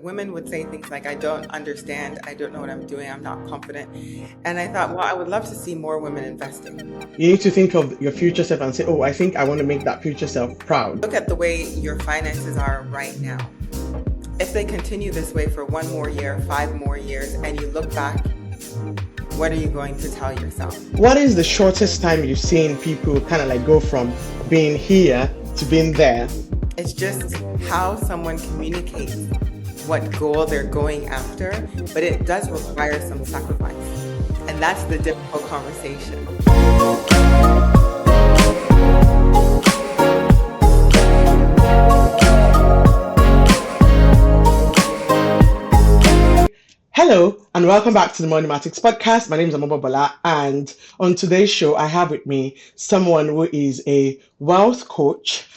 women would say things like, I don't understand, I don't know what I'm doing, I'm not confident. And I thought, well, I would love to see more women investing. You need to think of your future self and say, oh, I think I want to make that future self proud. Look at the way your finances are right now. If they continue this way for 1 more year, 5 more years, and you look back, what are you going to tell yourself? What is the shortest time you've seen people kind of like go from being here to being there? It's just how someone communicates what goal they're going after, but it does require some sacrifice. And that's the difficult conversation. Hello and welcome back to the Moneymatics Podcast. My name is Amoba Bola, and on today's show I have with me someone who is a wealth coach,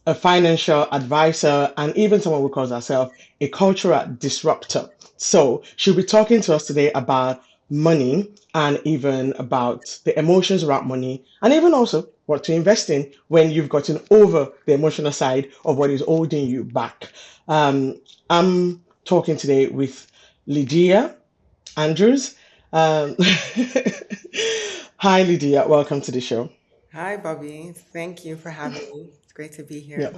a financial advisor, and even someone who calls herself a cultural disruptor. So she'll be talking to us today about money and even about the emotions around money, and even also what to invest in when you've gotten over the emotional side of what is holding you back. I'm talking today with Lydia Andrews. Hi, Lydia. Welcome to the show. Hi, Bobby. Thank you for having me. It's great to be here. Yeah.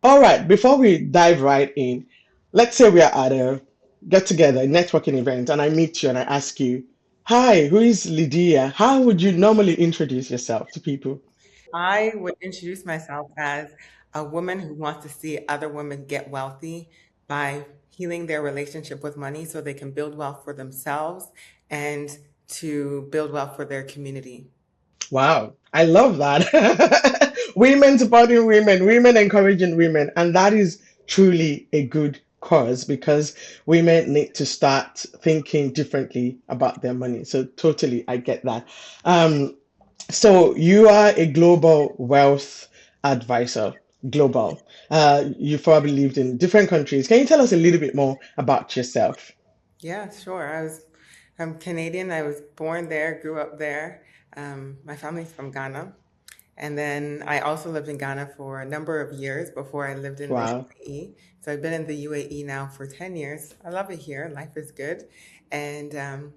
All right. Before we dive right in, let's say we are at a get-together, a networking event, and I meet you and I ask you, hi, who is Lydia? How would you normally introduce yourself to people? I would introduce myself as a woman who wants to see other women get wealthy by healing their relationship with money so they can build wealth for themselves and to build wealth for their community. Wow, I love that. Women supporting women, women encouraging women. And that is truly a good cause because women need to start thinking differently about their money. So totally, I get that. So you are a global wealth advisor, global. You've probably lived in different countries. Can you tell us a little bit more about yourself? Yeah, sure. I'm Canadian. I was born there, grew up there. My family's from Ghana. And then I also lived in Ghana for a number of years before I lived in the Wow. UAE. So I've been in the UAE now for 10 years. I love it here. Life is good. And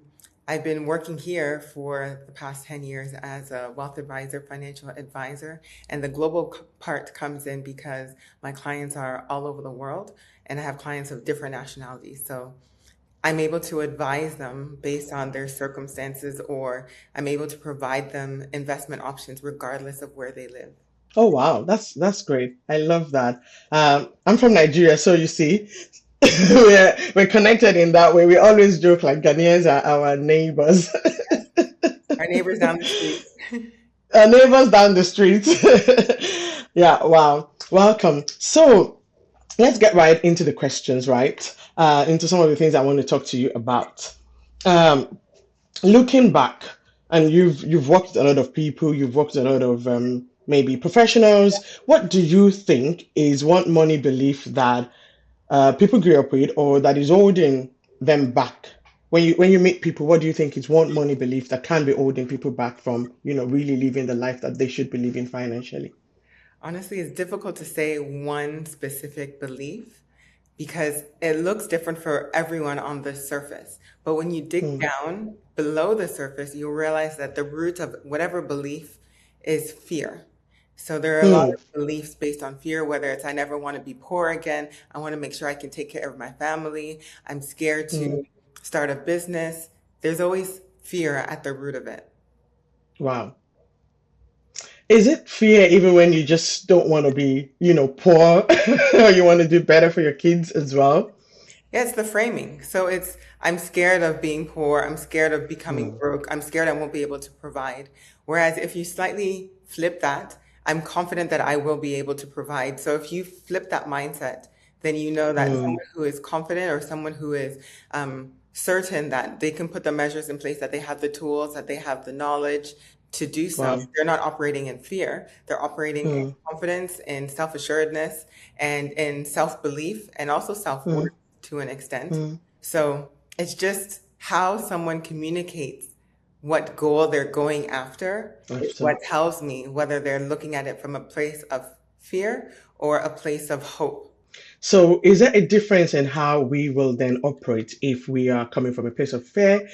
I've been working here for the past 10 years as a wealth advisor, financial advisor. And the global part comes in because my clients are all over the world and I have clients of different nationalities. So I'm able to advise them based on their circumstances, or I'm able to provide them investment options regardless of where they live. Oh wow, that's great. I love that. I'm from Nigeria, so you see, we're connected in that way. We always joke like Ghanaians are our neighbors. Our neighbors down the street. Our neighbors down the street. Yeah, wow. Welcome. So let's get right into the questions, right? Into some of the things I want to talk to you about. Um, Looking back, and you've worked with a lot of people, you've worked with a lot of maybe professionals. What do you think is one money belief that people grew up with, or that is holding them back? When you meet people, what do you think is one money belief that can be holding people back from really living the life that they should be living financially? Honestly, it's difficult to say one specific belief because it looks different for everyone on the surface. But when you dig Hmm. down below the surface, you'll realize that the root of whatever belief is fear. So there are a lot Hmm. of beliefs based on fear, whether it's I never want to be poor again, I want to make sure I can take care of my family, I'm scared Hmm. to start a business. There's always fear at the root of it. Wow. Is it fear even when you just don't want to be, poor, or you want to do better for your kids as well? Yeah, it's the framing. So it's, I'm scared of being poor. I'm scared of becoming Hmm. broke. I'm scared I won't be able to provide. Whereas if you slightly flip that, I'm confident that I will be able to provide. So if you flip that mindset, then you know that Hmm. someone who is confident or someone who is certain that they can put the measures in place, that they have the tools, that they have the knowledge to do so. Wow. They're not operating in fear. They're operating in Hmm. confidence, in self-assuredness, and in self-belief, and also Hmm. self-worth to an extent. Hmm. So it's just how someone communicates what goal they're going after is After. what tells me whether they're looking at it from a place of fear or a place of hope. So, is there a difference in how we will then operate if we are coming from a place of fear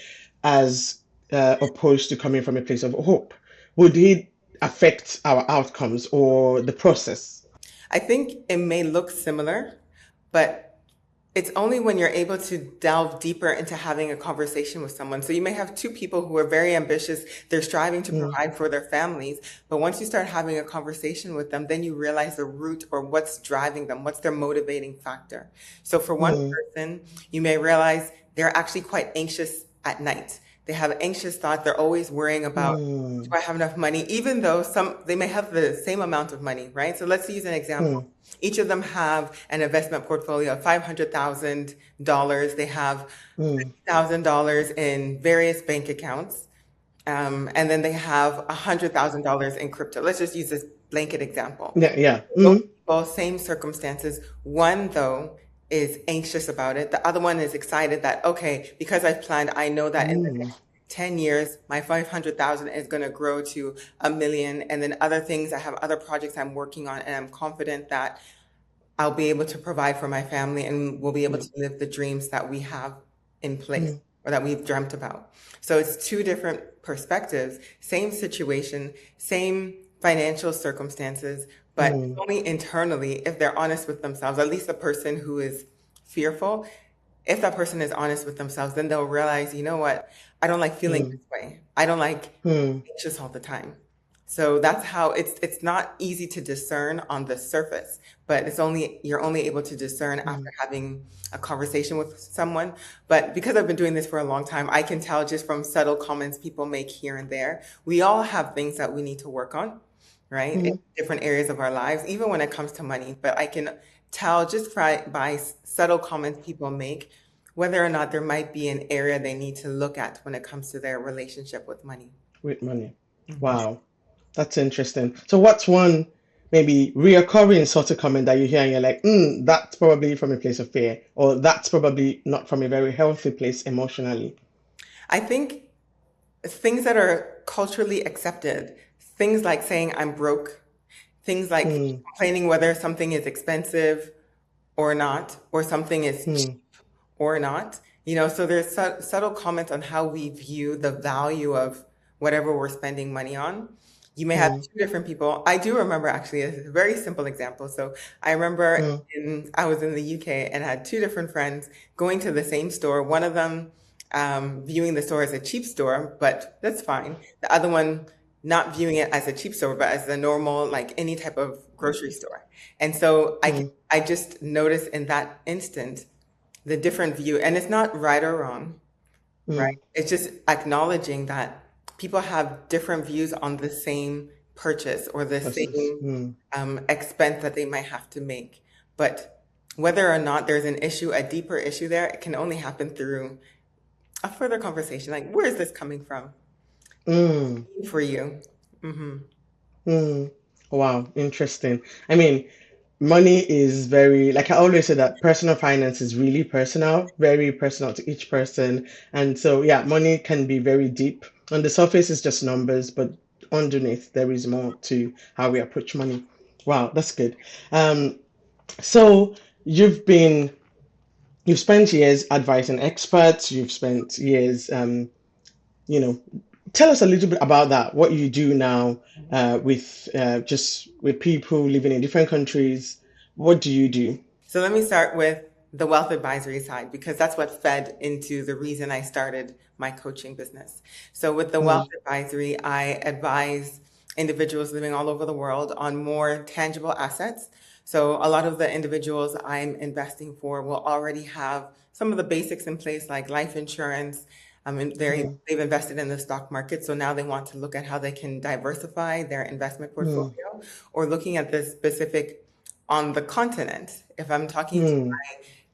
as opposed to coming from a place of hope? Would it affect our outcomes or the process? I think it may look similar, but it's only when you're able to delve deeper into having a conversation with someone. So you may have two people who are very ambitious, they're striving to Mm, provide for their families, but once you start having a conversation with them, then you realize the root or what's driving them, what's their motivating factor. So for one mm, person, you may realize they're actually quite anxious at night. They have anxious thoughts, they're always worrying about, mm, do I have enough money? Even though they may have the same amount of money, right? So let's use an example. mm, Each of them have an investment portfolio of $500,000. They have mm. $1,000 in various bank accounts. And then they have $100,000 in crypto. Let's just use this blanket example. Yeah, yeah. Both Mm, people, same circumstances. One, though, is anxious about it. The other one is excited that, okay, because I've planned, I know that in the mm, next 10 years, my 500,000 is going to grow to 1 million. And then other things, I have other projects I'm working on, and I'm confident that I'll be able to provide for my family and we'll be able mm, to live the dreams that we have in place mm, or that we've dreamt about. So it's two different perspectives, same situation, same financial circumstances, but mm, only internally, if they're honest with themselves, at least the person who is fearful, if that person is honest with themselves, then they'll realize, you know what? I don't like feeling mm, this way. I don't like mm, anxious all the time. So that's how it's not easy to discern on the surface, but you're only able to discern after mm, having a conversation with someone. But because I've been doing this for a long time, I can tell just from subtle comments people make here and there. We all have things that we need to work on, right? In mm. different areas of our lives, even when it comes to money. But I can tell just by subtle comments people make whether or not there might be an area they need to look at when it comes to their relationship with money. With money. Mhm. Wow. That's interesting. So what's one maybe reoccurring sort of comment that you hear and you're like, that's probably from a place of fear, or that's probably not from a very healthy place emotionally. I think things that are culturally accepted, things like saying I'm broke, things like Hmm, complaining whether something is expensive or not, or something is cheap hmm, or not. So there's subtle comments on how we view the value of whatever we're spending money on. You may have hmm, two different people. I do remember actually a very simple example. So I remember hmm, I was in the UK and had two different friends going to the same store. One of them viewing the store as a cheap store, but that's fine. The other one not viewing it as a cheap store, but as a normal, like any type of grocery store. And so hmm, I just noticed in that instant the different view, and it's not right or wrong, right? hmm. It's just acknowledging that people have different views on the same purchase or the Versus, same expense that they might have to make. But whether or not there's an issue, a deeper issue there, it can only happen through a further conversation. Like, where is this coming from hmm, for you? Hmm. hmm. Wow, interesting. I mean, money is very, like I always say that personal finance is really personal, very personal to each person. And so, yeah, money can be very deep. On the surface, it's just numbers, but underneath, there is more to how we approach money. Wow, that's good. Um, so you've been, you've spent years advising experts, you've spent years, you know, tell us a little bit about that, what you do now with just with people living in different countries. What do you do? So let me start with the wealth advisory side because that's what fed into the reason I started my coaching business. So with the wealth Mm, advisory, I advise individuals living all over the world on more tangible assets. So a lot of the individuals I'm investing for will already have some of the basics in place, like life insurance. And mm, they've invested in the stock market, so now they want to look at how they can diversify their investment mm, portfolio, or looking at the specific on the continent. If I'm talking to mm,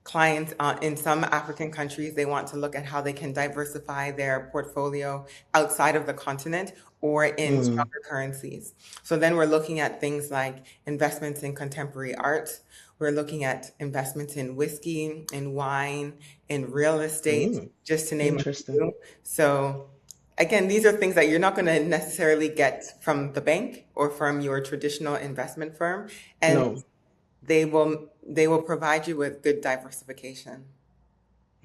clients in some African countries, they want to look at how they can diversify their portfolio outside of the continent or in mm, stronger currencies. So then we're looking at things like investments in contemporary art. We're looking at investments in whiskey, in wine, in real estate, mm. just to name a Interesting. few. So again, these are things that you're not going to necessarily get from the bank or from your traditional investment firm. And No. they will provide you with good diversification.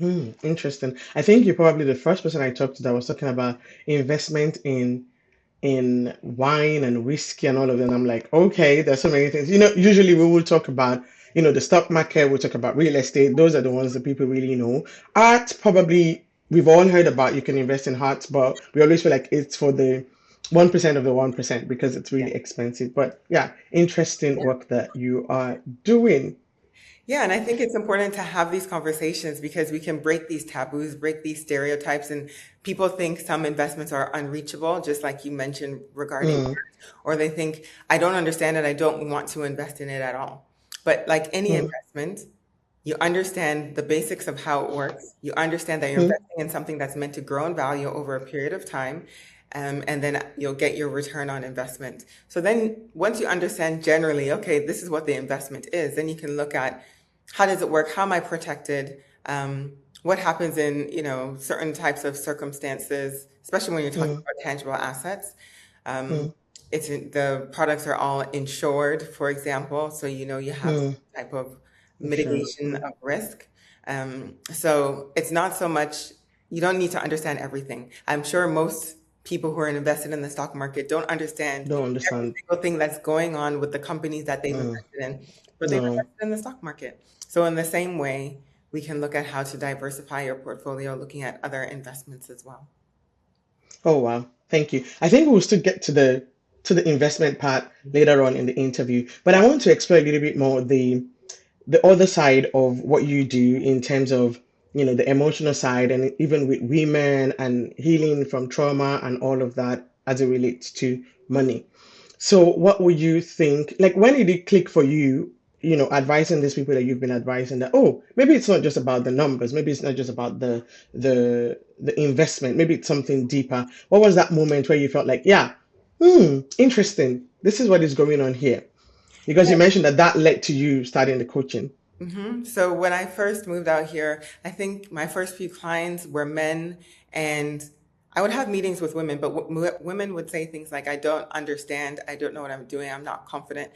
Interesting. I think you're probably the first person I talked to that was talking about investment in wine and whiskey and all of them. I'm like, okay, there's so many things. Usually we will talk about, the stock market, we'll talk about real estate. Those are the ones that people really know. Art, probably we've all heard about you can invest in art, but we always feel like it's for the 1% of the 1% because it's Yeah. really expensive. But yeah, interesting work that you are doing. Yeah, and I think it's important to have these conversations because we can break these taboos, break these stereotypes, and people think some investments are unreachable, just like you mentioned regarding Mm, art, or they think, I don't understand it, I don't want to invest in it at all. But like any mm, investment, you understand the basics of how it works. You understand that you're mm, investing in something that's meant to grow in value over a period of time, and then you'll get your return on investment. So then once you understand generally, okay, this is what the investment is, then you can look at how does it work? How am I protected? What happens in, certain types of circumstances, especially when you're talking mm, about tangible assets. Um, mm, the products are all insured, for example, so you have some mm. type of Insurance. mitigation of risk. So it's not so much, you don't need to understand everything. I'm sure most people who are invested in the stock market don't understand Don't every understand. single thing that's going on with the companies that they've Mm, invested in, but they've no. invested in the stock market. So in the same way, we can look at how to diversify your portfolio, looking at other investments as well. Oh wow, thank you. I think we'll still get to the investment part later on in the interview, but I want to explore a little bit more the other side of what you do in terms of the emotional side and even with women and healing from trauma and all of that as it relates to money. So what would you think, like when did it click for you, advising these people that you've been advising that, oh, maybe it's not just about the numbers, maybe it's not just about the investment, maybe it's something deeper. What was that moment where you felt like, yeah, interesting. This is what is going on here? Because you mentioned that led to you starting the coaching. So when I first moved out here, I think my first few clients were men, and I would have meetings with women, but women would say things like, I don't understand, I don't know what I'm doing, I'm not confident.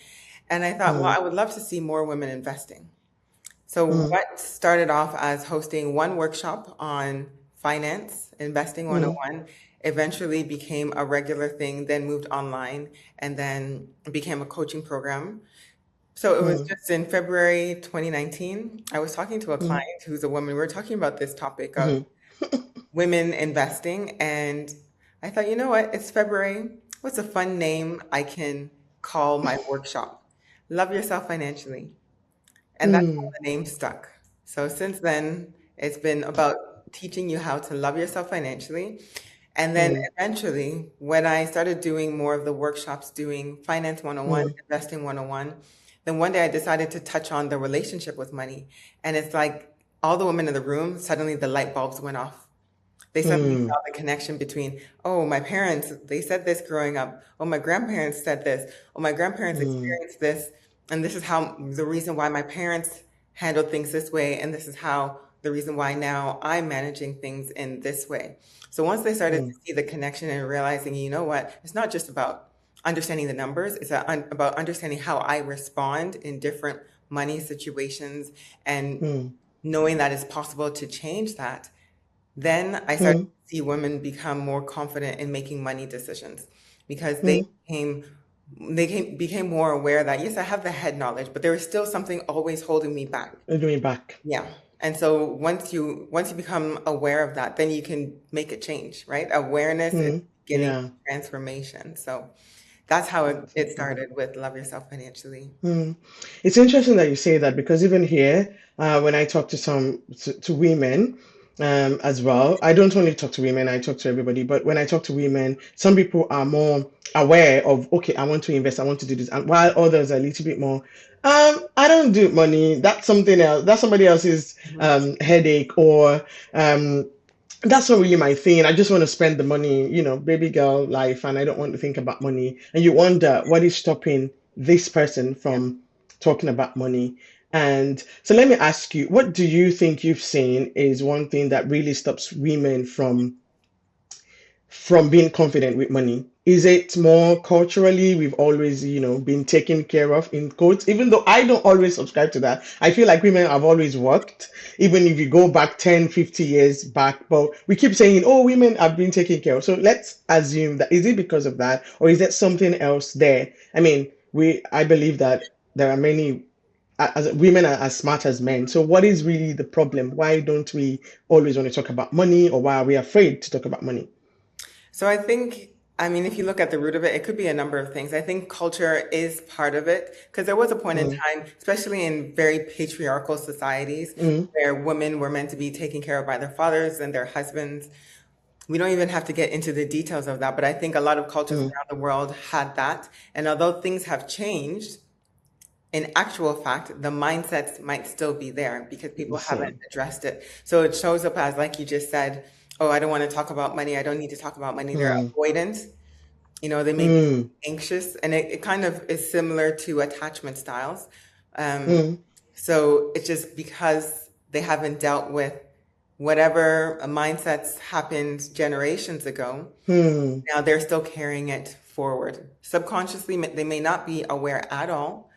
And I thought, well, Mm, I would love to see more women investing. So mm, what started off as hosting one workshop on finance, investing mm, 101, eventually became a regular thing, then moved online, and then became a coaching program. So it was mm, just in February 2019. I was talking to a mm, client who's a woman. We were talking about this topic of mm, women investing. And I thought, you know what? It's February. What's a fun name I can call my workshop? Love Yourself Financially. And that's how mm, the name stuck. So since then, it's been about teaching you how to love yourself financially. And then mm, eventually, when I started doing more of the workshops, doing Finance 101, mm, Investing 101, then one day I decided to touch on the relationship with money. And it's like all the women in the room, suddenly the light bulbs went off. They suddenly mm, saw the connection between, oh, my parents, they said this growing up. Oh, my grandparents said this. Oh, my grandparents mm, experienced this. And this is how the reason why my parents handled things this way. And this is how the reason why now I'm managing things in this way. So once they started to mm, see the connection and realizing, you know what, it's not just about understanding the numbers, it's about understanding how I respond in different money situations and mm, knowing that it's possible to change that, then I started mm, to see women become more confident in making money decisions because mm. became became more aware that yes, I have the head knowledge, but there is still something always holding me back. Going back. Yeah. And so once you become aware of that, then you can make a change, right? Awareness is Mm, beginning yeah. transformation. So that's how it Exactly. started with Love Yourself Financially. Mm. It's interesting that you say that because even here, when I talk to women as well, I don't only talk to women, I talk to everybody. But when I talk to women, some people are more aware of, okay, I want to invest, I want to do this, and while others are a little bit more, I don't do money. That's something else. That's somebody else's Mhm. headache, or um, that's not really my thing. I just want to spend the money, baby girl life, and I don't want to think about money. And you wonder what is stopping this person Yeah. from talking about money. And so let me ask you, what do you think you've seen is one thing that really stops women from being confident with money? Is it more culturally we've always, been taken care of in quotes? Even though I don't always subscribe to that. I feel like women have always worked, even if you go back 10, 50 years back. But we keep saying, oh, women have been taken care of. So let's assume that is it because of that, or is there something else there? I mean, I believe that there are many as women are as smart as men. So what is really the problem? Why don't we always want to talk about money, or why are we afraid to talk about money? So I think, I mean, if you look at the root of it, it could be a number of things. I think culture is part of it because there was a point in Mm, time, especially in very patriarchal societies, mm, where women were meant to be taken care of by their fathers and their husbands. We don't even have to get into the details of that, but I think a lot of cultures mm, around the world had that. And although things have changed, in actual fact, the mindsets might still be there because the people haven't same. addressed it. So it shows up as, like you just said, oh, I don't want to talk about money. I don't need to talk about money. They're Mm, avoidant. They may be mm, anxious, and it kind of is similar to attachment styles. Um, mm, so it's just because they haven't dealt with whatever mindsets happened generations ago. mm, Now they're still carrying it forward. Subconsciously, they may not be aware at all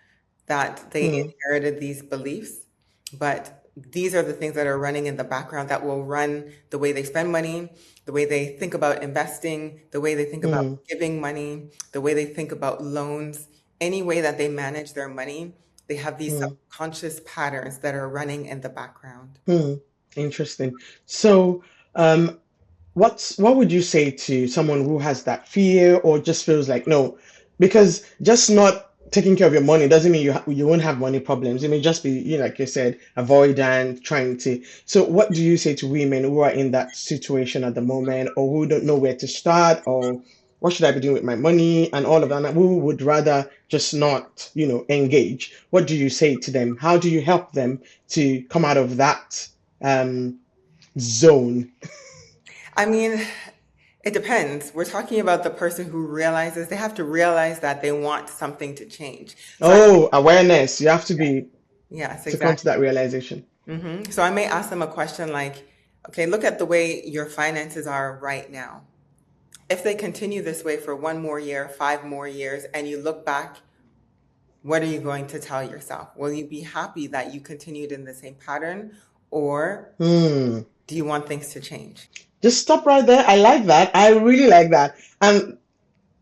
that they mm, inherited these beliefs, but these are the things that are running in the background that will run the way they spend money, the way they think about investing, the way they think about mm, giving money, the way they think about loans, any way that they manage their money. They have these mm, subconscious patterns that are running in the background. mm. Interesting. So, um, what would you say to someone who has that fear or just feels like no, because just not taking care of your money doesn't mean you won't have money problems. It may just be, like you said, avoidant, trying to. So what do you say to women who are in that situation at the moment, or who don't know where to start, or what should I be doing with my money and all of that, and who would rather just not, engage? What do you say to them? How do you help them to come out of that um, zone? I mean, it depends. We're talking about the person who realizes they have to realize that they want something to change. So I, Oh, awareness. You have to be yes, to come to exactly. that realization. So I may ask them a question like, okay, look at the way your finances are right now. If they continue this way for one more year, 5 more years, and you look back, what are you going to tell yourself? Will you be happy that you continued in the same pattern, or Hmm. do you want things to change? Just stop right there. I like that. I really like that. And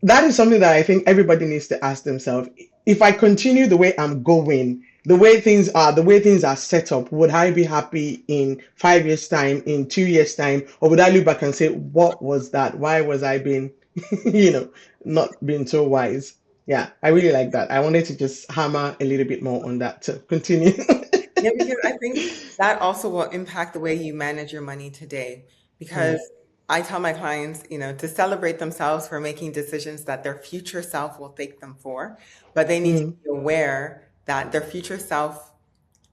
that is something that I think everybody needs to ask themselves. If I continue the way I'm going, the way things are set up, would I be happy in 5 years' time, in 2 years' time, or would I look back and say, what was that? Why was I being, you know, not being so wise? Yeah, I really like that. I wanted to just hammer a little bit more on that to continue. Yeah, because I think that also will impact the way you manage your money today. Mm, Because I tell my clients, to celebrate themselves for making decisions that their future self will thank them for, but they need to mm, be aware that their future self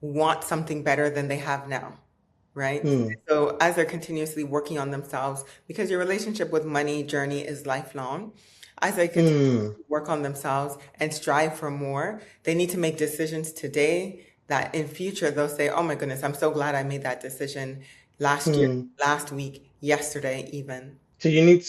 wants something better than they have now, right? mm, So as they're continuously working on themselves, because your relationship with money journey is lifelong, as they continue mm, to work on themselves and strive for more, they need to make decisions today that in future they'll say, oh my goodness, I'm so glad I made that decision last year, mm. last week, yesterday even. So you need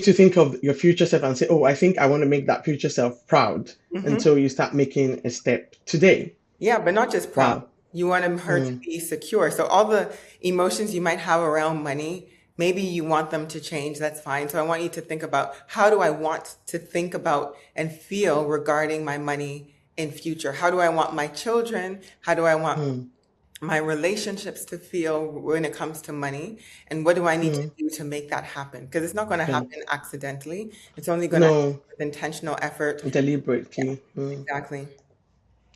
to think of your future self and say, "Oh, I think I want to make that future self proud." hmm Until you start making a step today. Yeah, but not just proud. Wow. You want her to Mm, be secure. So all the emotions you might have around money, maybe you want them to change. That's fine. So I want you to think about, how do I want to think about and feel regarding my money in future? How do I want my children? How do I want mm, my relationships to feel when it comes to money? And what do I need to mm. do to make that happen? Because it's not going to Then happen accidentally. It's only going to happen no, with intentional effort. Yeah, deliberately. Mm, exactly.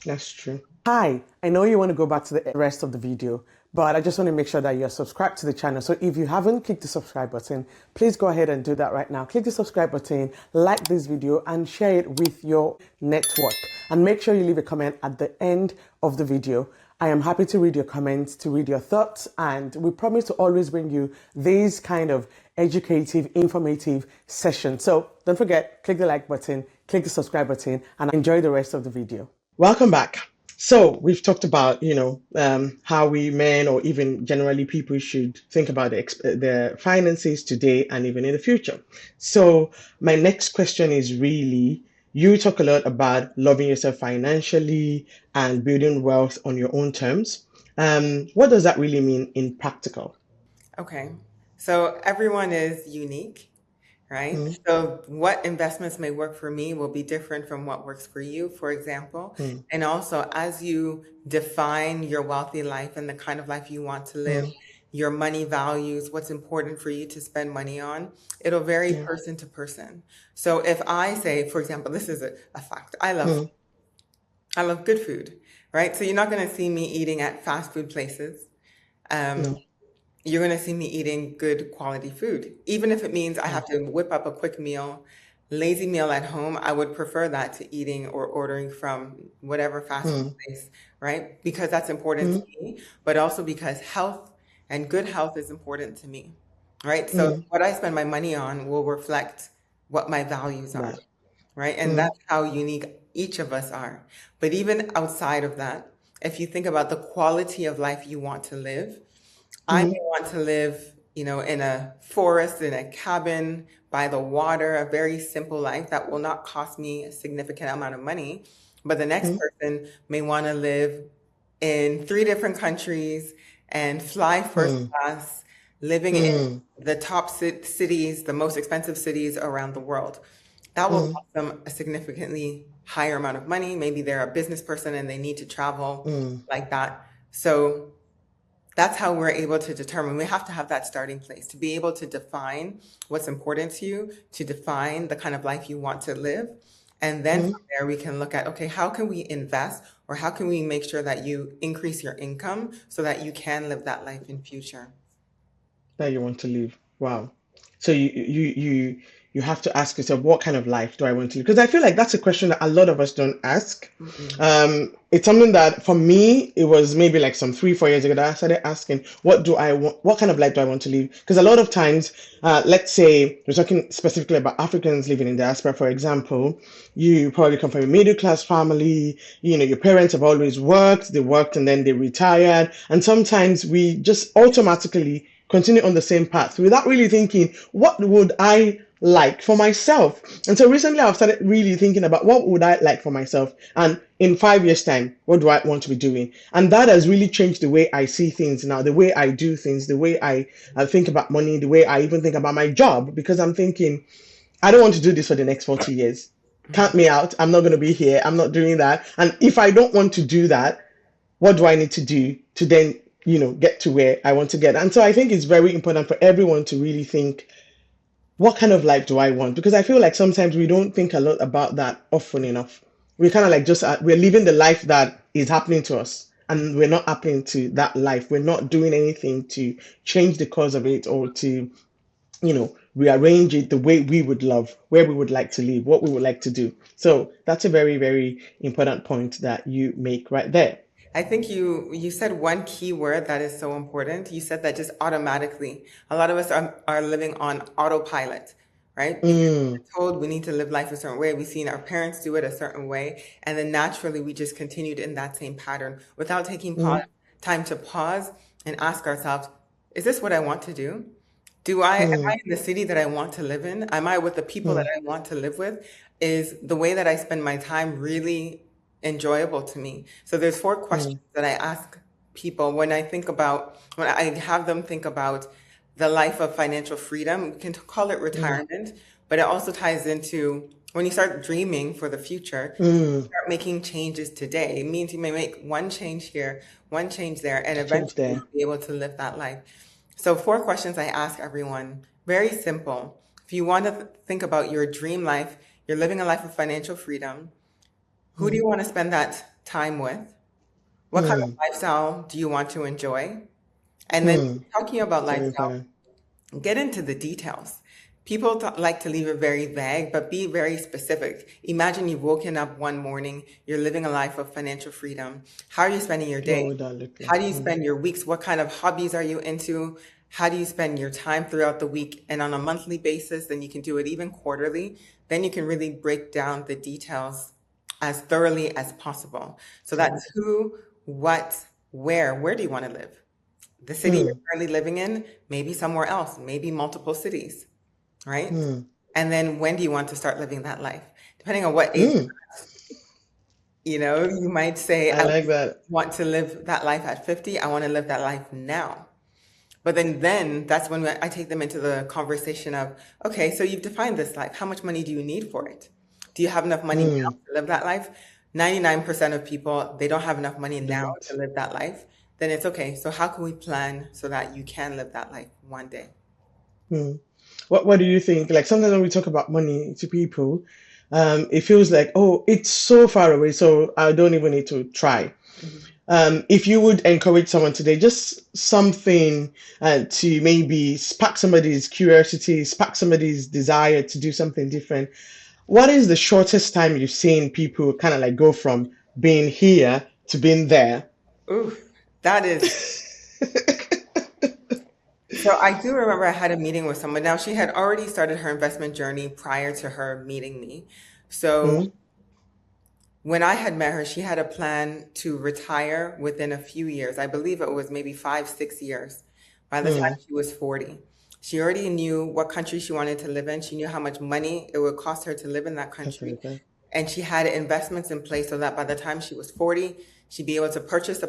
that's true. Hi, I know you want to go back to the rest of the video, but I just want to make sure that you're subscribed to the channel. So if you haven't clicked the subscribe button, please go ahead and do that right now. Click the subscribe button, like this video, and share it with your network. And make sure you leave a comment at the end of the video. I am happy to read your comments, to read your thoughts, and we promise to always bring you these kind of educative, informative sessions. So don't forget, click the like button, click the subscribe button, and enjoy the rest of the video. Welcome back. So we've talked about, how we men or even generally people should think about their finances today and even in the future. So my next question is really, you talk a lot about loving yourself financially and building wealth on your own terms. What does that really mean in practical? Okay. So everyone is unique, right? Mm, So what investments may work for me will be different from what works for you, for example. mm, And also, as you define your wealthy life and the kind of life you want to live, mm, your money values, what's important for you to spend money on, it'll vary yeah. person to person. So if I say, for example, this is a fact, Mm, I love good food, right? So you're not going to see me eating at fast food places. Um, no. you're going to see me eating good quality food. Even if it means I Mm, have to whip up a quick meal, lazy meal at home, I would prefer that to eating or ordering from whatever fast food mm, place, right? Because that's important to mm, me, but also because health and good health is important to me, right? So mm, what I spend my money on will reflect what my values are, right. right? And Mm, that's how unique each of us are. But even outside of that, if you think about the quality of life you want to live, I may mm, want to live, in a forest, in a cabin by the water, a very simple life that will not cost me a significant amount of money. But the next mm, person may want to live in three different countries and fly first mm, class, living in mm, the top cities, the most expensive cities around the world. That will mm, cost them a significantly higher amount of money. Maybe they're a business person and they need to travel mm, like that. So that's how we're able to determine. We have to have that starting place to be able to define what's important to you, to define the kind of life you want to live. And then mm. from there, we can look at, okay, how can we invest or how can we make sure that you increase your income so that you can live that life in future? That you want to live. Wow. So you have to ask yourself, what kind of life do I want to live? Because I feel like that's a question that a lot of us don't ask. Mm-mm. It's something that for me, it was maybe like some 3, 4 years ago that I started asking, what do I want? What kind of life do I want to live? Because a lot of times, let's say we're talking specifically about Africans living in diaspora, for example, you probably come from a middle class family. Your parents have always worked, they worked and then they retired. And sometimes we just automatically continue on the same path without really thinking, what would I like for myself? And so recently I've started really thinking about what would I like for myself, and in 5 years time, what do I want to be doing? And that has really changed the way I see things now, the way I do things, the way I think about money, the way I even think about my job, because I'm thinking, I don't want to do this for the next 40 years. Count me out. I'm not going to be here. I'm not doing that. And if I don't want to do that, what do I need to do to then, get to where I want to get? And so I think it's very important for everyone to really think, what kind of life do I want? Because I feel like sometimes we don't think a lot about that often enough. We kind of like just we're living the life that is happening to us, and we're not happening to that life. We're not doing anything to change the cause of it or to, rearrange it the way we would love, where we would like to live, what we would like to do. So that's a very, very important point that you make right there. I think you said one key word that is so important. You said that just automatically. A lot of us are living on autopilot, right? Because Mm, we're told we need to live life a certain way. We've seen our parents do it a certain way, and then naturally we just continued in that same pattern without taking mm, time to pause and ask ourselves, is this what I want to do? Am I mm, in the city that I want to live in? Am I with the people that mm, I want to live with? Is the way that I spend my time really enjoyable to me? So there's four mm, questions that I ask people when I have them think about the life of financial freedom. We can call it mm, retirement, but it also ties into when you start dreaming for the future, mm. start making changes today. It means you may make one change here, one change there, and Change eventually there. you'll be able to live that life. So, four questions I ask everyone. Very simple. If you want to think about your dream life, you're living a life of financial freedom. Who do Mm, you want to spend that time with? What kind of mm, lifestyle do you want to enjoy? And then mm. talking about Very lifestyle, important. get into the details. People like to leave it very vague, but be very specific. Imagine you've woken up one morning, you're living a life of financial freedom. How are you spending your What day? would that look How like? do you Mm, spend your weeks? What kind of hobbies are you into? How do you spend your time throughout the week and on a monthly basis? Then you can do it even quarterly. Then you can really break down the details as thoroughly as possible. So that's who, what, where. Where do you want to live? The city you're Mm, currently living in, maybe somewhere else, maybe multiple cities, right? mm, And then when do you want to start living that life? Depending on what age, mm. you might say, I I like that. want to live that life at 50. I want to live that life now. But then that's when I take them into the conversation of, okay, so you've defined this life. How much money do you need for it? Do you have enough money now Mm, to live that life? 99% of people, they don't have enough money now don't. to live that life. Then it's okay. So how can we plan so that you can live that life one day? Mm. What do you think? Like sometimes when we talk about money to people, it feels like, oh, it's so far away, so I don't even need to try. Mhm. If you would encourage someone today, just something to maybe spark somebody's curiosity, spark somebody's desire to do something different, what is the shortest time you've seen people kind of like go from being here to being there? Oof, that is. So I do remember I had a meeting with someone. Now she had already started her investment journey prior to her meeting me. So Mm, when I had met her, she had a plan to retire within a few years. I believe it was maybe 5, 6 years by the time mm, she was 40. She already knew what country she wanted to live in. She knew how much money it would cost her to live in that that's country. really good. And she had investments in place so that by the time she was 40, she'd be able to purchase a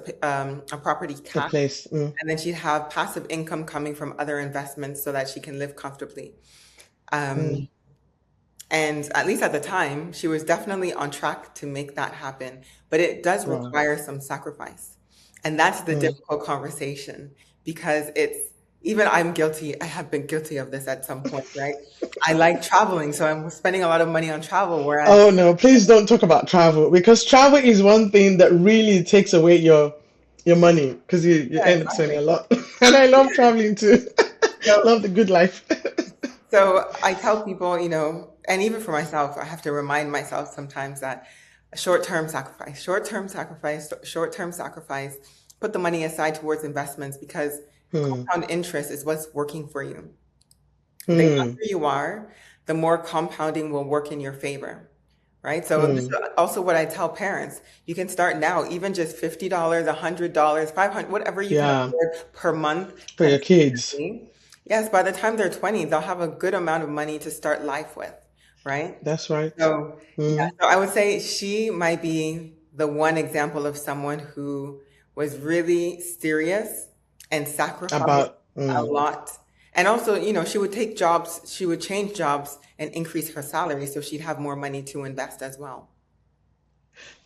property A cash. place. Mm, And then she'd have passive income coming from other investments so that she can live comfortably. Um, mm, and at least at the time, she was definitely on track to make that happen. But it does wow. require some sacrifice. And that's the Mm. difficult conversation because even I'm guilty. I have been guilty of this at some point, right? I like traveling, so I'm spending a lot of money on travel, whereas, Oh no, please don't talk about travel because travel is one thing that really takes away your money because you yeah, end up spending a exactly. lot. And I love traveling too. So, Love the good life. so I tell people, and even for myself, I have to remind myself sometimes that short-term sacrifice, short-term sacrifice, short-term sacrifice, put the money aside towards investments because Hmm. compound interest is what's working for you. The Hmm. younger you are, the more compounding will work in your favor, right? So this is Hmm. also what I tell parents. You can start now, even just $50, $100, 500, whatever you can Yeah, afford per month for your kids. consistently. Yes, by the time they're 20, they'll have a good amount of money to start life with, right? That's right. So, yeah, Hmm. so I would say she might be the one example of someone who was really serious and sacrificed About a lot. And also, she would take jobs, she would change jobs and increase her salary so she'd have more money to invest as well.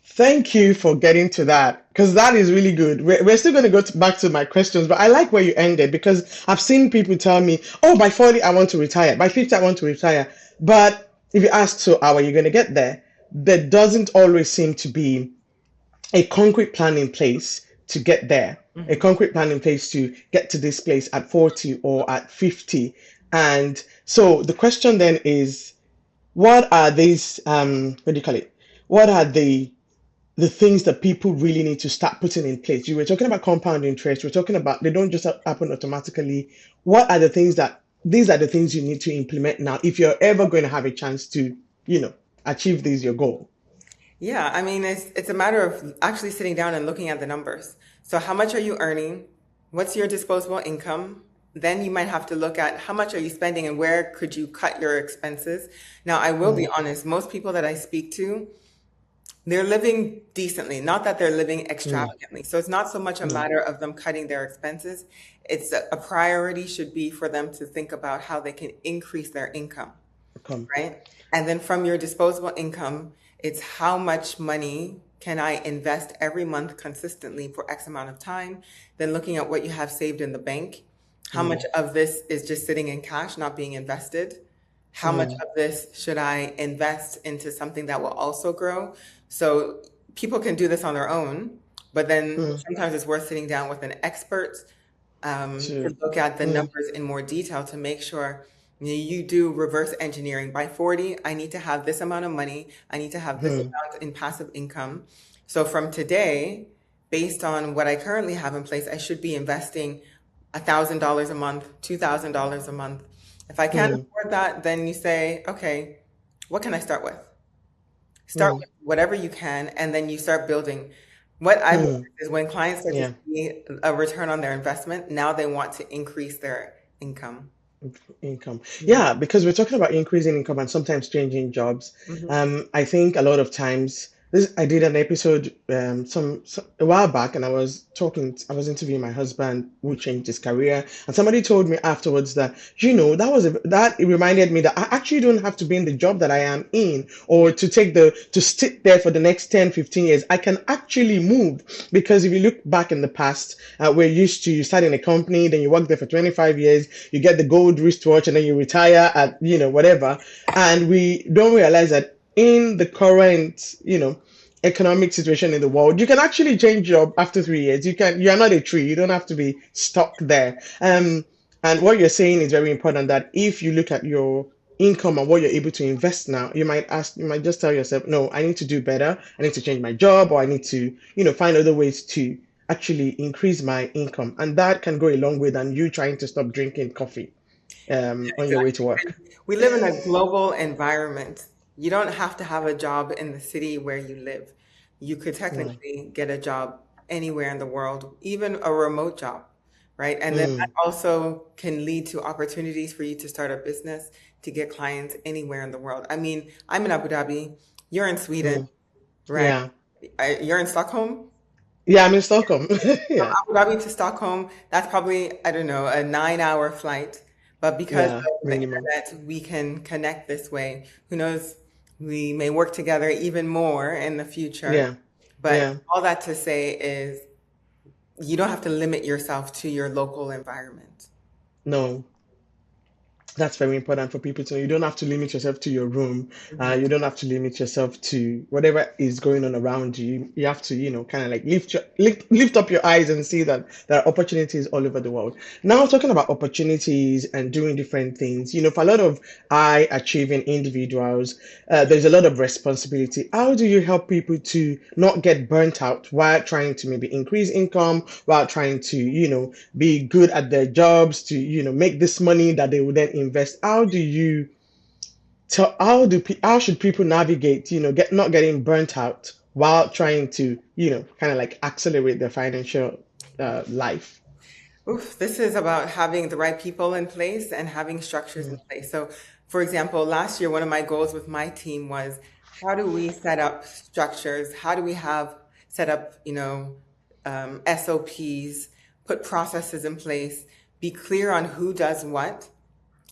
Thank you for getting to that because that is really good. We're still going to go back to my questions, but I like where you ended because I've seen people tell me, oh, by 40, I want to retire. By 50, I want to retire. But if you ask, so how are you going to get there? There doesn't always seem to be a concrete plan in place to get there, a Mhm. concrete plan in place to get to this place at 40 or at 50. And so the question then is, what are these, what do you call it? What are the things that people really need to start putting in place? You were talking about compound interest. We're talking about they don't just happen automatically. What are the things that these are the things you need to implement now if you're ever going to have a chance to, you know, achieve this your goal? Yeah, I mean, it's a matter of actually sitting down and looking at the numbers. So how much are you earning? What's your disposable income? Then you might have to look at how much are you spending and where could you cut your expenses. Now, I will be Mm, honest, most people that I speak to, they're living decently, not that they're living mm, extravagantly. So it's not so much a mm. matter of them cutting their expenses. It's a priority should be for them to think about how they can increase their income, Come. right? And then from your disposable income, it's how much money can I invest every month consistently for X amount of time? Then looking at what you have saved in the bank. How much Mm, of this is just sitting in cash, not being invested? How much mm, of this should I invest into something that will also grow? So people can do this on their own, but then mm. sometimes it's worth sitting down with an expert to To, look at the mm, numbers in more detail to make sure you do reverse engineering. By 40, I need to have this amount of money. I need to have this mm, amount in passive income. So from today, based on what I currently have in place, I should be investing $1,000 a month, $2,000 a month. If I can't mm, afford that, then you say, okay, what can I start with? Start Mm, with whatever you can, and then you start building. What I've noticed mm, is when clients start to yeah. see a return on their investment, now they want to increase their income. Income. Mhm. Yeah, because we're talking about increasing income and sometimes changing jobs. Mhm. I think a lot of times this I did an episode some a while back, and I was interviewing my husband who changed his career, and somebody told me afterwards that that it reminded me that I actually don't have to be in the job that I am in Yeah, or to sit there for the next 10, 15 years. I can actually move because if you look back in the past, we're used to you start in a company, then you work there for 25 years, you get the gold wristwatch, and then you retire at, whatever. And we don't realize that in the current, economic situation in the world, you can actually change job after 3 years. You're not a tree. You don't have to be stuck there. And what you're saying is very important that if you look at your income and what you're able to invest now, you might just tell yourself, no, I need to do better. I need to change my job, or I need to, find other ways to actually increase my income. And that can go a long way than you trying to stop drinking coffee on your way to exactly. work. And we live in a global environment. You don't have to have a job in the city where you live. You could Mm, technically get a job anywhere in the world, even a remote job, right? And then that mm, also can lead to opportunities for you to start a business, to get clients anywhere in the world. I mean, I'm in Abu Dhabi, you're in Sweden, mm. right? Yeah. You're in Stockholm? Yeah, I'm in Stockholm. From Yeah. Abu Dhabi to Stockholm, that's probably, I don't know, a 9 hour flight. But because Yeah, of the minimum. internet, we can connect this way. Who knows? We may work together even more in the future. Yeah. But Yeah. all that to say is you don't have to limit yourself to your local environment. No. That's very important for people to know. You don't have to limit yourself to your room. Mhm. You don't have to limit yourself to whatever is going on around you. You have to, kind of like lift up your eyes and see that there are opportunities all over the world. Now, talking about opportunities and doing different things, for a lot of high achieving individuals, there's a lot of responsibility. How do you help people to not get burnt out while trying to maybe increase income, while trying to, be good at their jobs to make this money that they will then invest? How do you tell how should people navigate, get not getting burnt out while trying to kind of like accelerate their financial life? Oof, this is about having the right people in place and having structures in Mm, place. So, for example, last year, one of my goals with my team was how do we set up structures? How do we have set up, SOPs, put processes in place, be clear on who does what,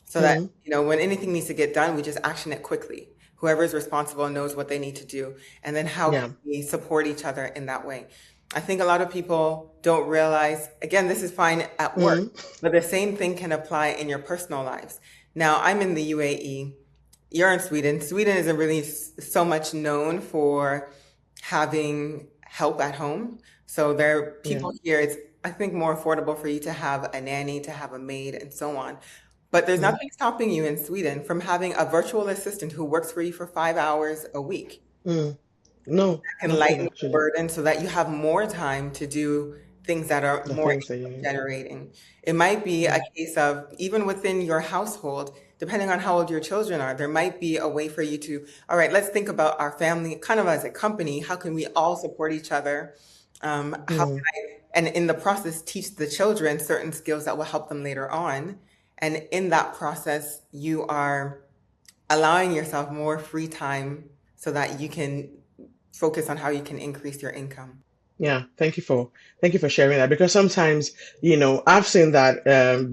so that, mm, when anything needs to get done, we just action it quickly. Whoever is responsible knows what they need to do. And then how can yeah. we support each other in that way? I think a lot of people don't realize, again, this is fine at work, Mm, but the same thing can apply in your personal lives. Now, I'm in the UAE. You're in Sweden. Sweden isn't really so much known for having help at home. So there are yeah. people here, it's, I think, more affordable for you to have a nanny, to have a maid, and so on. But there's Mm, nothing stopping you in Sweden from having a virtual assistant who works for you for 5 hours a week. mm. No, That can nothing lighten the actually. burden so that you have more time to do things that are The more things that you income need. generating. It might be a Mm, case of even within your household, depending on how old your children are, there might be a way for you to, all right, let's think about our family kind of as a company. How can we all support each other? How can mm. I, and in the process, teach the children certain skills that will help them later on. And in that process, you are allowing yourself more free time so that you can focus on how you can increase your income. Yeah, thank you for sharing that, because sometimes, I've seen that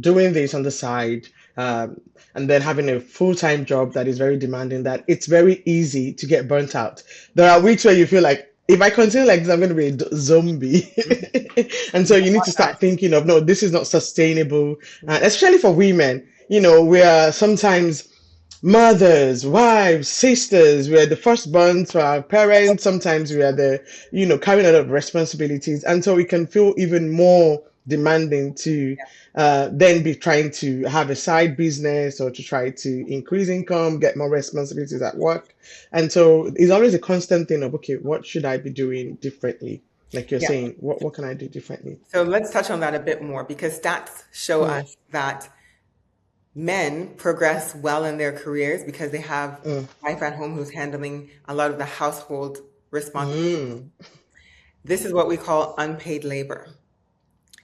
doing this on the side, um, and then having a full-time job that is very demanding, that it's very easy to get burnt out. There are weeks where you feel like if I continue like this, I'm going to be a zombie. Mhm. And You so don't you need want to that. start thinking of, no, this is not sustainable, Mhm. especially for women. We are sometimes mothers, wives, sisters. We are the firstborn to our parents. Sometimes we are carrying a lot of responsibilities. And so we can feel even more demanding to then be trying to have a side business or to try to increase income, get more responsibilities at work. And so it's always a constant thing of, okay, what should I be doing differently? Like you're Yeah. saying, what can I do differently? So let's touch on that a bit more because stats show Mm, us that men progress well in their careers because they have Mm, a wife at home who's handling a lot of the household responsibilities. mm, This is what we call unpaid labor.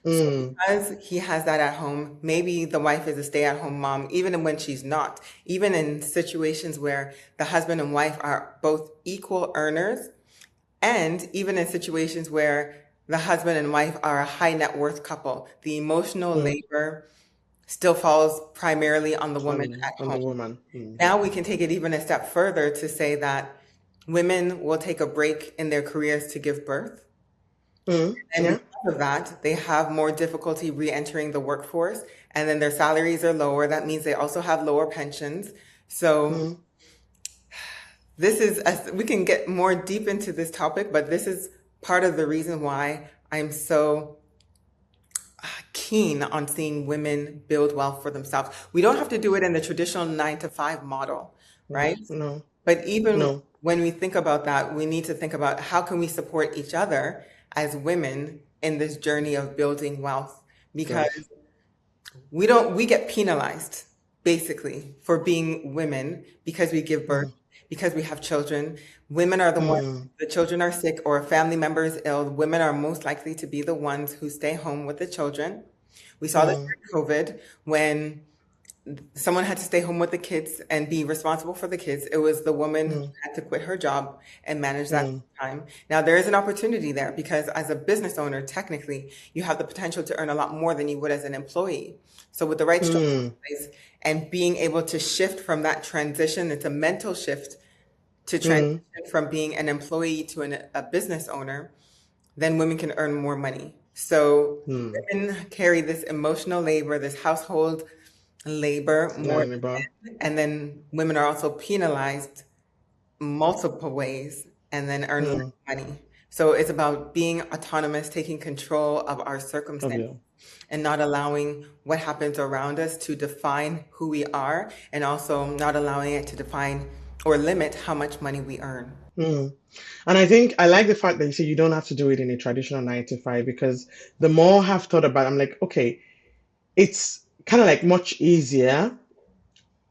So mm, because he has that at home, maybe the wife is a stay-at-home mom, even when she's not. Even in situations where the husband and wife are both equal earners, and even in situations where the husband and wife are a high net worth couple, the emotional mm. labor still falls primarily on the woman at On the home. woman. Mm, Now we can take it even a step further to say that women will take a break in their careers to give birth. mm, And yeah. because of that, they have more difficulty re-entering the workforce, and then their salaries are lower. That means they also have lower pensions. So Mm, this is, we can get more deep into this topic, but this is part of the reason why I'm so keen on seeing women build wealth for themselves. We don't have to do it in the traditional 9 to 5 model, right? no, But even no. when we think about that, we need to think about how can we support each other as women in this journey of building wealth, because Wealth. we get penalized basically for being women because we give birth, Mm, because we have children. Women are the ones, mm, the children are sick or a family member is ill. Women are most likely to be the ones who stay home with the children. We saw this mm, during COVID when someone had to stay home with the kids and be responsible for the kids. It was the woman who mm, had to quit her job and manage that mm, time. Now, there is an opportunity there because as a business owner, technically, you have the potential to earn a lot more than you would as an employee. So with the right structure mm, in place and being able to shift from that transition, it's a mental shift to transition mm, from being an employee to a business owner, then women can earn more money. So mm. women carry this emotional labor, this household labor more than Bar. men. And then women are also penalized multiple ways and then earn less Mm, money. So it's about being autonomous, taking control of our of circumstances you. and not allowing what happens around us to define who we are, and also not allowing it to define or limit how much money we earn. Mm. And I think I like the fact that you say you don't have to do it in a traditional 9 to 5 because the more I've thought about it, I'm like, okay, it's kind of like much easier.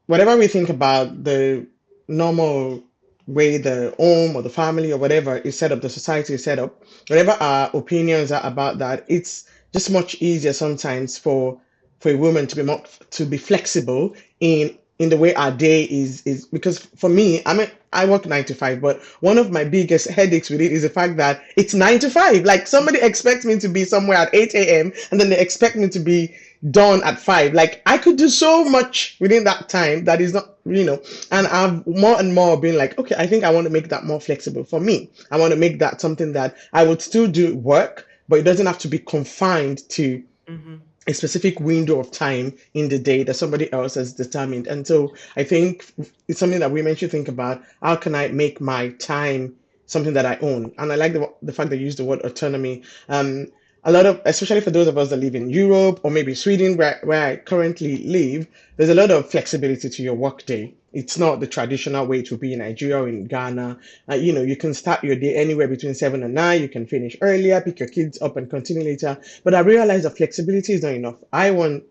Whatever we think about the normal way the home or the family or whatever is set up, the society is set up, whatever our opinions are about that, it's just much easier sometimes for a woman to be more to be flexible in the way our day is because for me, I mean I work 9 to 5, but one of my biggest headaches with it is the fact that it's 9 to 5. Like somebody expects me to be somewhere at 8 a.m. and then they expect me to be done at 5. Like I could do so much within that time that is not, and I've more and more been like, okay, I think I want to make that more flexible for me. I want to make that something that I would still do work, but it doesn't have to be confined to Hmm. a specific window of time in the day that somebody else has determined. And so I think it's something that women should think about. How can I make my time something that I own? And I like the fact that you use the word autonomy. A lot of, especially for those of us that live in Europe or maybe Sweden, where I currently live, there's a lot of flexibility to your work day. It's not the traditional way it would be in Nigeria or in Ghana. You can start your day anywhere between 7 and 9. You can finish earlier, pick your kids up, and continue later. But I realize that flexibility is not enough. I want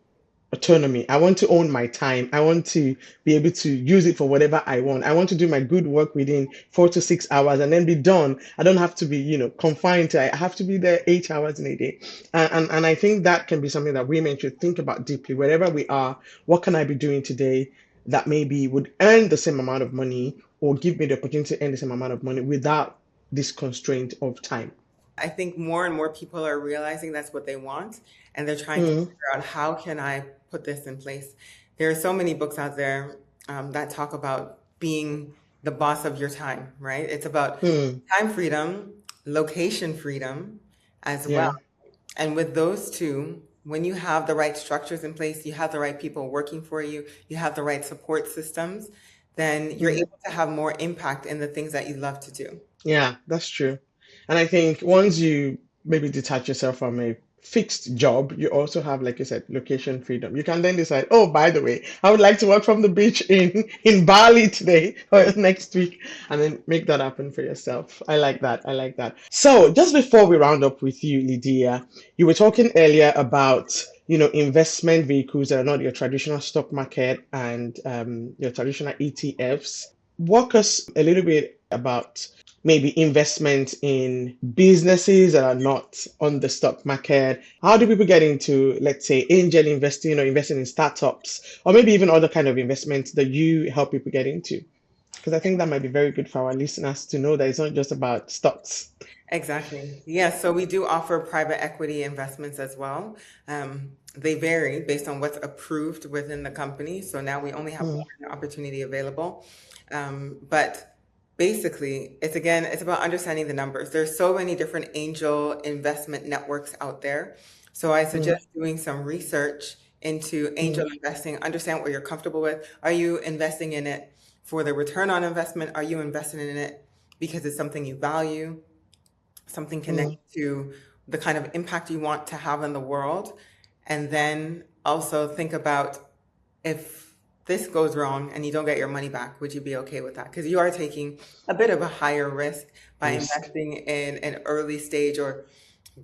autonomy. I want to own my time. I want to be able to use it for whatever I want. I want to do my good work within 4 to 6 hours and then be done. I don't have to be, confined to, I have to be there 8 hours in a day. And I think that can be something that women should think about deeply. Wherever we are, what can I be doing today that maybe would earn the same amount of money or give me the opportunity to earn the same amount of money without this constraint of time? I think more and more people are realizing that's what they want, and they're trying to Mm, figure out how can I put this in place. There are so many books out there that talk about being the boss of your time, right? It's about mm, time freedom, location freedom as well. yeah. And with those two, when you have the right structures in place, you have the right people working for you, you have the right support systems, then you're Mm. able to have more impact in the things that you love to do. Yeah, that's true. And I think once you maybe detach yourself from a fixed job, you also have, like you said, location freedom. You can then decide, oh, by the way, I would like to work from the beach in Bali today or next week, and then make that happen for yourself. I like that. I like that. So just before we round up with you, Lydia, you were talking earlier about, investment vehicles that are not your traditional stock market and your traditional ETFs. Walk us a little bit about maybe investment in businesses that are not on the stock market. How do people get into, let's say, angel investing or investing in startups, or maybe even other kind of investments that you help people get into? Because I think that might be very good for our listeners to know that it's not just about stocks. Exactly. Yes, so we do offer private equity investments as well. They vary based on what's approved within the company. So now we only have Mm, one opportunity available. But basically, it's about understanding the numbers. There's so many different angel investment networks out there. So I mm, suggest doing some research into mm, angel investing, understand what you're comfortable with. Are you investing in it for the return on investment? Are you investing in it because it's something you value? Something mm. connected to the kind of impact you want to have in the world. And then also think about if this goes wrong and you don't get your money back, would you be okay with that? Because you are taking a bit of a higher risk by Risk. investing in an early stage or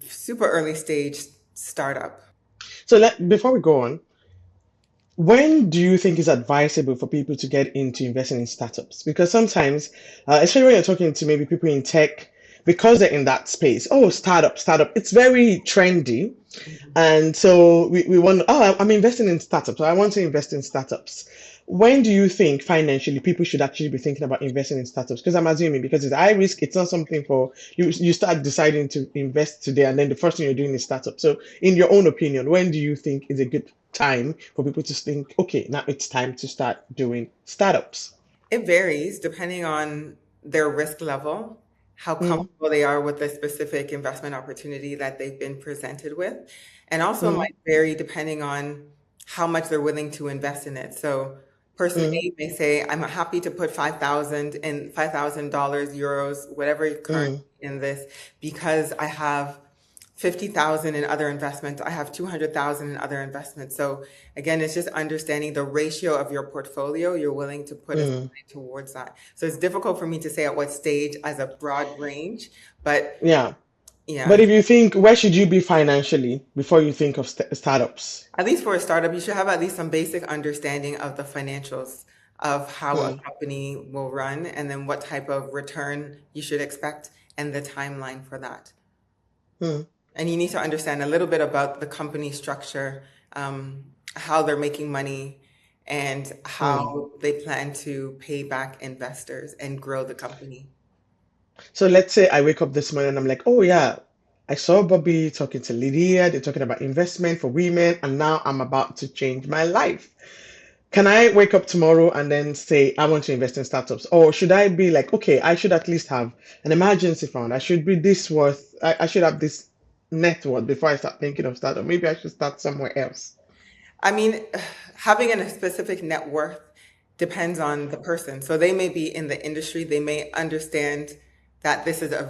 super early stage startup. So before we go on, when do you think is advisable for people to get into investing in startups? Because sometimes, especially when you're talking to maybe people in tech, because they're in that space, oh, startup, it's very trendy. Mhm. And so we want, oh, I'm investing in startups. So I want to invest in startups. When do you think financially people should actually be thinking about investing in startups? Because I'm assuming because it's high risk, it's not something for you. You start deciding to invest today, and then the first thing you're doing is startup. So, in your own opinion, when do you think is a good time for people to think, okay, now it's time to start doing startups? It varies depending on their risk level, how Mm, comfortable they are with the specific investment opportunity that they've been presented with, and also mm, might vary depending on how much they're willing to invest in it. So person mm, A may say, I'm happy to put 5,000 in $5,000, euros, whatever currency mm, in this because I have 50,000 in other investments. I have 200,000 in other investments. So again, it's just understanding the ratio of your portfolio you're willing to put aside mm. towards that. So it's difficult for me to say at what stage as a broad range, but Yeah. yeah, But if you think, where should you be financially before you think of startups? at least for a startup, you should have at least some basic understanding of the financials of how a Mm, company will run and then what type of return you should expect and the timeline for that. mm, And you need to understand a little bit about the company structure, how they're making money, and mm. how they plan to pay back investors and grow the company. So let's say I wake up this morning and I'm like, oh yeah, I saw Bobby talking to Lydia, they're talking about investment for women, and now I'm about to change my life. Can I wake up tomorrow and then say I want to invest in startups? Or should I be like, okay, I should at least have an emergency fund. I should be this worth, I should have this net worth before I start thinking of startup. Maybe I should start somewhere else. I mean, having a specific net worth depends on the person. So they may be in the industry, they may understand that this is a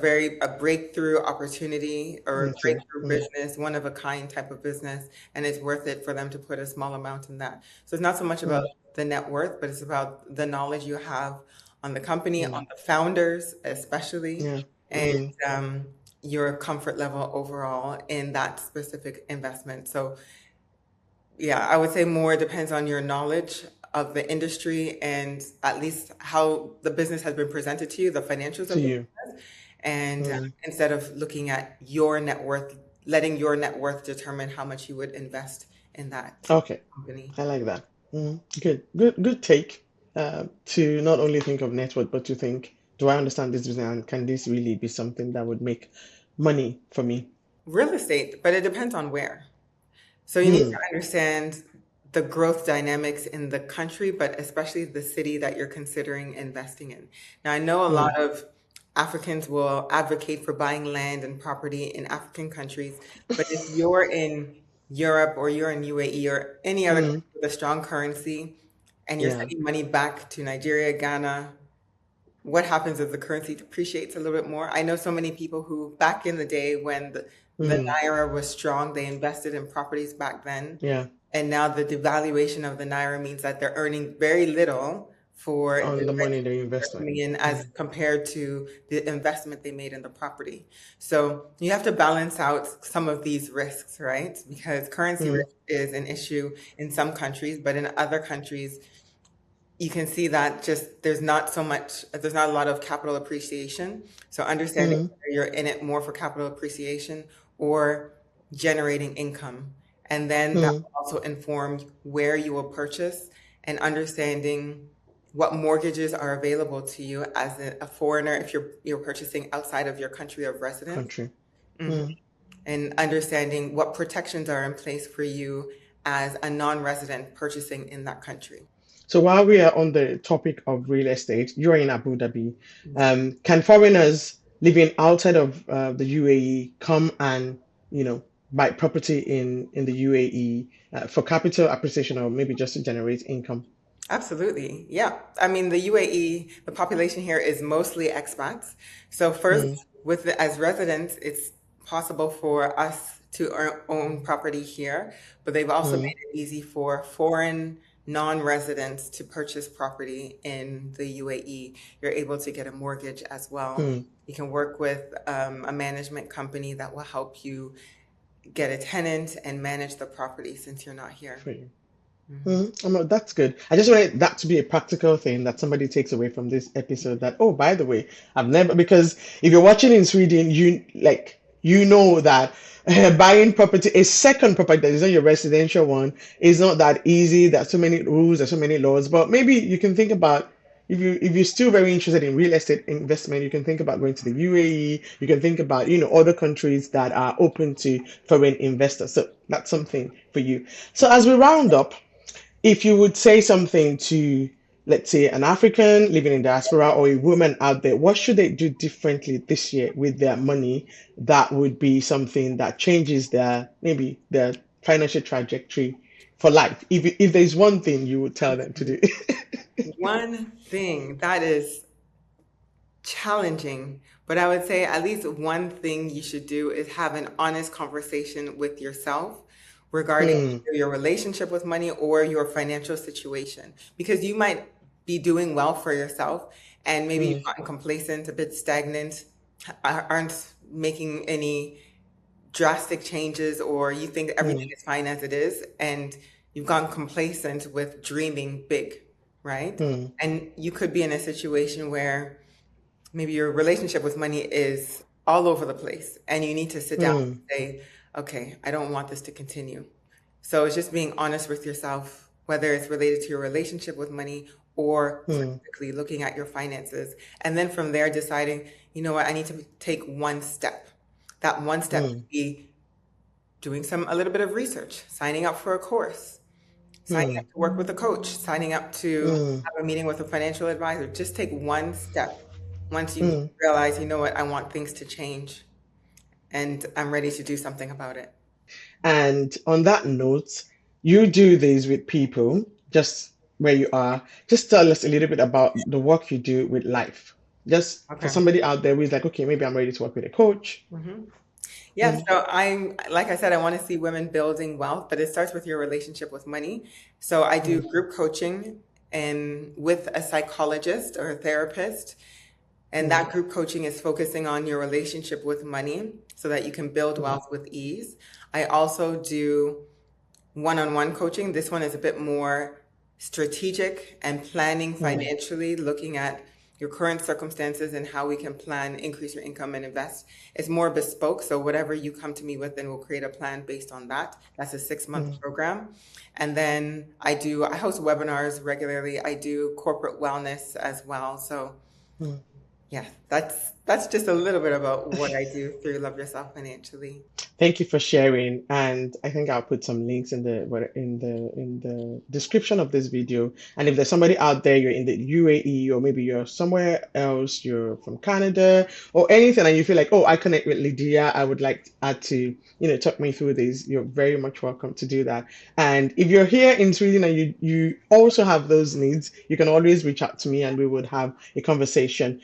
breakthrough opportunity or a Okay. breakthrough Mm, business, one of a kind type of business, and it's worth it for them to put a small amount in that. So it's not so much about mm, the net worth, but it's about the knowledge you have on the company, on mm, the founders, especially, yeah. and Mm, um, your comfort level overall in that specific investment. So yeah, I would say more depends on your knowledge of the industry and at least how the business has been presented to you, the financials to of the you. business, and Mm, instead of looking at your net worth, letting your net worth determine how much you would invest in that okay. company. I like that. Good take. To not only think of network, but to think, do I understand this business and can this really be something that would make money for me? Real estate, but it depends on where. So you need to Hmm. understand the growth dynamics in the country, but especially the city that you're considering investing in. Now, I know a Hmm. lot of Africans will advocate for buying land and property in African countries, but if you're in Europe or you're in UAE or any other Hmm. country with a strong currency and you're Yeah. sending money back to Nigeria, Ghana, what happens is the currency depreciates a little bit more. I know so many people who, back in the day when the Hmm. naira was strong, they invested in properties back then. Yeah. And now the devaluation of the naira means that they're earning very little for On the the rent money, the investment. coming in as compared to the investment they made in the property. So you have to balance out some of these risks, right? Because currency Mm, risk is an issue in some countries, but in other countries, you can see that just there's not a lot of capital appreciation. So understanding mm, whether you're in it more for capital appreciation or generating income. And then that mm. will also inform where you will purchase and understanding what mortgages are available to you as a foreigner if you're purchasing outside of your country of residence. Country. Mhm. Mm. And understanding what protections are in place for you as a non-resident purchasing in that country. So while we are on the topic of real estate, you're in Abu Dhabi. Yeah. Can foreigners living outside of the UAE come and, buy property in the UAE for capital appreciation or maybe just to generate income? Absolutely. Yeah. I mean, the UAE, the population here is mostly expats. So first, Mm, as residents, it's possible for us to own property here, but they've also mm, made it easy for foreign non-residents to purchase property in the UAE. You're able to get a mortgage as well. mm, You can work with a management company that will help you get a tenant and manage the property since you're not here. for you. Mhm. That's good. I just wanted that to be a practical thing that somebody takes away from this episode that, oh, by the way, I've never, because if you're watching in Sweden, you know that buying property, a second property that is not your residential one, is not that easy. There's so many rules, there's so many laws, but maybe you can think about if you're still very interested in real estate investment, you can think about going to the UAE, you can think about, other countries that are open to foreign investors. So that's something for you. So as we round up, if you would say something to, let's say, an African living in diaspora or a woman out there, what should they do differently this year with their money that would be something that changes maybe their financial trajectory for life? If there's one thing you would tell them to do. One thing that is challenging, but I would say at least one thing you should do is have an honest conversation with yourself regarding Hmm, either your relationship with money or your financial situation. Because you might be doing well for yourself and maybe hmm, you've gotten complacent, a bit stagnant, aren't making any drastic changes, or you think everything hmm, is fine as it is, and you've gone complacent with dreaming big, right? hmm, And you could be in a situation where maybe your relationship with money is all over the place and you need to sit down hmm, and say, okay, I don't want this to continue. So it's just being honest with yourself, whether it's related to your relationship with money or hmm, specifically looking at your finances. And then from there, deciding, you know what, I need to take one step. That one step hmm, could be doing a little bit of research, signing up for a course, signing hmm, up to work with a coach, signing up to hmm, have a meeting with a financial advisor. Just take one step once you hmm. realize, you know what, I want things to change and I'm ready to do something about it. And on that note, you do this with people just where you are. Just tell us a little bit about the work you do with life. Just for Okay. somebody out there who's like, okay, maybe I'm ready to work with a coach. hmm Yeah, Mm, so like I said, I want to see women building wealth, but it starts with your relationship with money. So I do mm, group coaching and with a psychologist or a therapist. And mm, that group coaching is focusing on your relationship with money so that you can build mm, wealth with ease. I also do one-on-one coaching. This one is a bit more strategic and planning mm, financially, looking at your current circumstances and how we can plan, increase your income and invest. It's more bespoke. So whatever you come to me with, then we'll create a plan based on that. That's a 6-month mm, program. And then I host webinars regularly. I do corporate wellness as well. So mm. yeah, that's just a little bit about what I do through Love Yourself Financially. Thank you for sharing, and I think I'll put some links in the description of this video. And if there's somebody out there, you're in the UAE or maybe you're somewhere else, you're from Canada or anything, and you feel like, oh, I connect with Lydia, I would like to talk me through this. You're very much welcome to do that. And if you're here in Sweden and you also have those needs, you can always reach out to me, and we would have a conversation.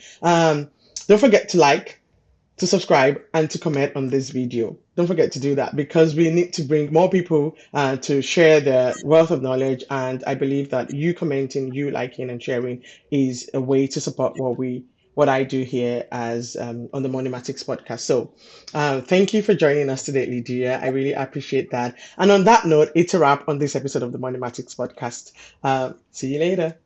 Don't forget to like, to subscribe and to comment on this video. Don't forget to do that because we need to bring more people to share their wealth of knowledge. And I believe that you commenting, you liking and sharing is a way to support what I do here as on the Moneymatics podcast. So thank you for joining us today, Lydia. I really appreciate that. And on that note, it's a wrap on this episode of the Moneymatics podcast. See you later.